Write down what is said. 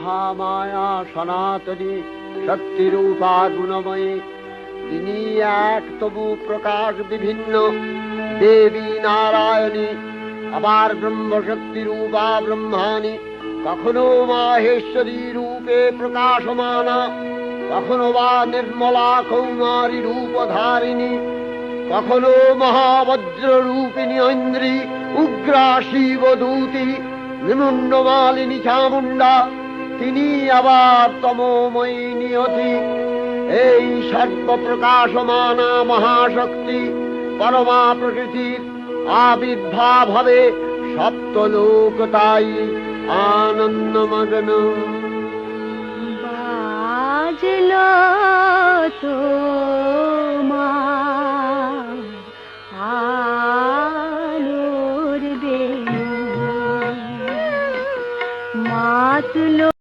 মহামায়া সনাতনী শক্তিরূপা গুণময়ী। তিনি এক তবু প্রকাশ বিভিন্ন, দেবী নারায়ণী, আবার ব্রহ্মশক্তি রূপা ব্রহ্মাণী, কখনো মাহেশ্বরী রূপে প্রকাশমানা, কখনো বা নির্মলা কৌমারী রূপধারিণী, কখনো মহাবজ্র রূপিণী ঐন্দ্রী, উগ্রা শিবদূতি, নিমুন্ডমালিনী চামুণ্ডা। তিনি আবার তমোময়ী নিয়তি। এই সর্বপ্রকাশমানা মহাশক্তি পরমা প্রকৃতির আবির্ভাব হবে সপ্তলোক তাই আনন্দমগ্ন। বাজলো তো